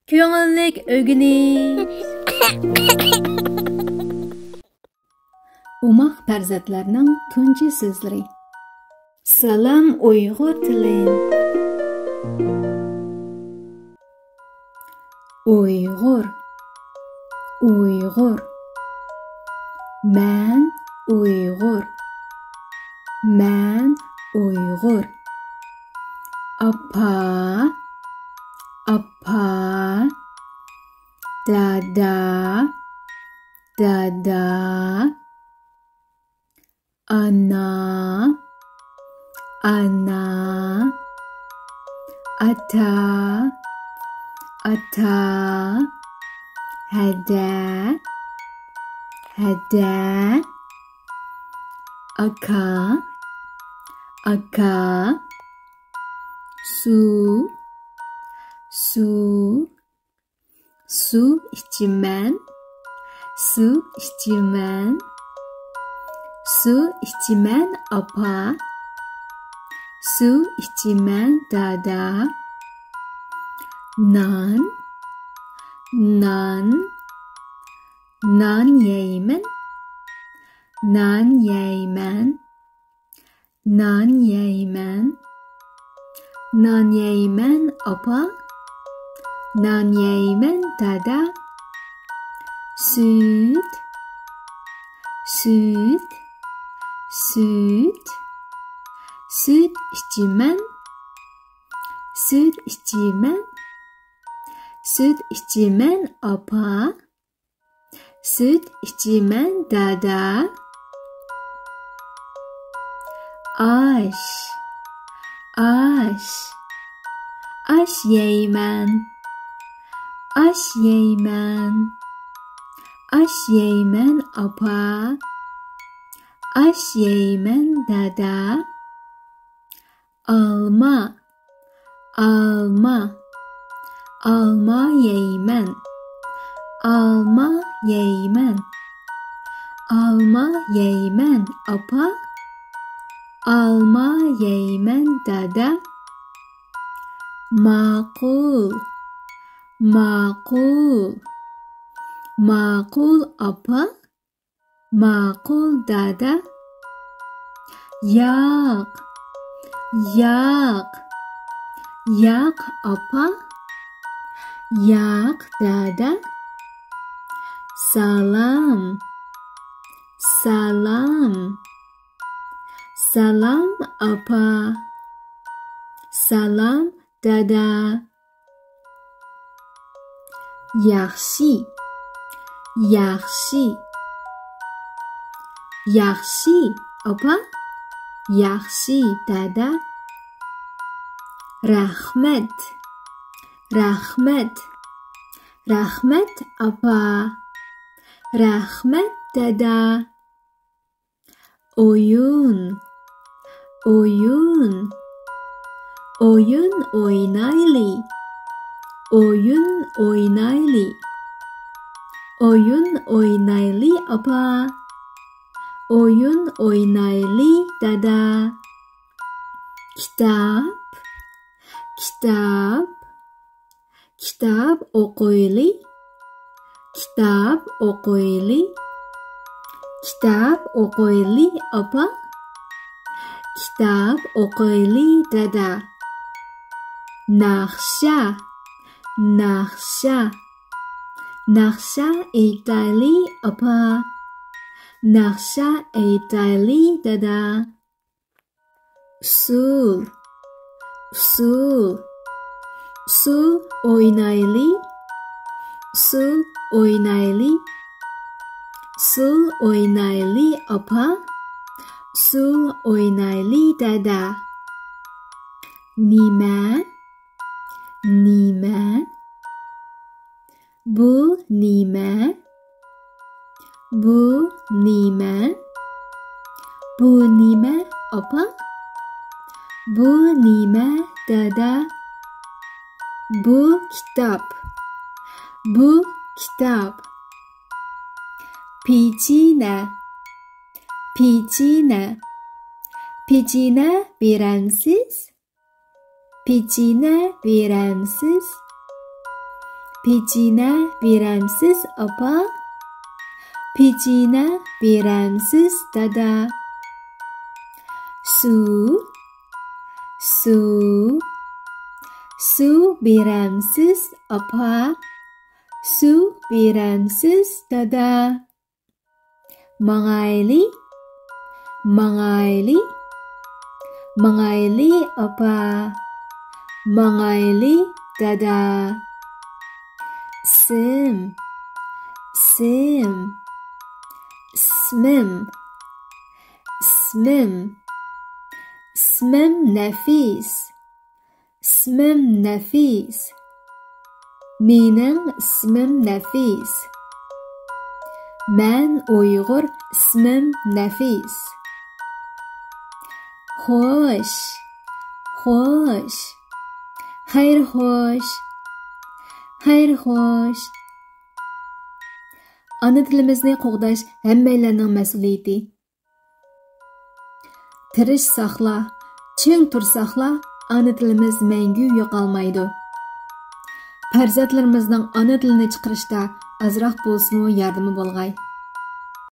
Ko'ngillik o'g'ini. Umaq farzandlarning tunji so'zlari. Salom Uyg'ur tili. Uyg'ur, Uyg'ur. Men Uyg'ur. Men Uyg'ur. Apa, apa. Dada, dada. Ana, ana. Ata, ata. Hede, hede. Aka, aka. Su, su. Su içimen, su içimen. Su içimen apa. Su içimen dada. Nan, nan. Nan yeymen. Nan yeymen. Nan yeymen. Nan yeymen apa. Nan yeymen dada. Süt, süt, süt. Süt içimen. Süt içimen. Süt içimen apa. Süt içimen dada. Aş, aş. Aş yeymen. Aş yeymen. Aş yeymen apa. Aş yeymen dada. Alma, alma. Alma yeymen. Alma yeymen. Alma yeymen apa. Alma yeymen dada. Makul, makul. Makul apa? Makul dada. Yak, yak. Yak apa? Yak dada. Salam, salam. Salam apa? Salam dada. Yaxshi, yaxshi. Yaxshi apa? Yaxshi dada. Rahmet, rahmet. Rahmet apa? Rahmet dada. Oyun, oyun. Oyun oynaylı. Oyun oynaylı. Oyun oynaylı apa? Oyun oynaylı dada. Kitap, kitap. Kitap okuyli. Kitap okuyli. Kitap okuyli apa? Kitap okuyli dada. Nakşa, nakşa. Nakşa eğitayli apa? Nakşa eğitayli dada. Usul, usul. Usul oynaylı. Usul oynaylı. Usul oynaylı apa? Usul oynaylı dada. Nime, nime. Bu nime. Bu nime. Bu nime apa? Bu nime dada. Bu kitap. Bu kitap. Picine. Picine. Picine birensiz. Picine birensiz. Pechine veremsiz apa? Pechine veremsiz dada? Su, su, su veremsiz apa? Su veremsiz dada? Mangayli, mangayli, mangayli apa? Mangayli dada? Sim, sim, ismim, ismim, ismim Nefis, ismim Nefis. Mening ismim Nefis. Men Uyg'ur, ismim Nefis. Xo'sh, xo'sh, xayr xo'sh, xayr xo'sh. Ana tilimizni qo'g'dash hammalarning mas'uliyati. Tirish saqla, ching tursaqla, ana tilimiz mangu yo'qolmaydi. Farzandlarimizning ana tilini chiqarishda azroq bo'lsin yordami bo'lg'ay.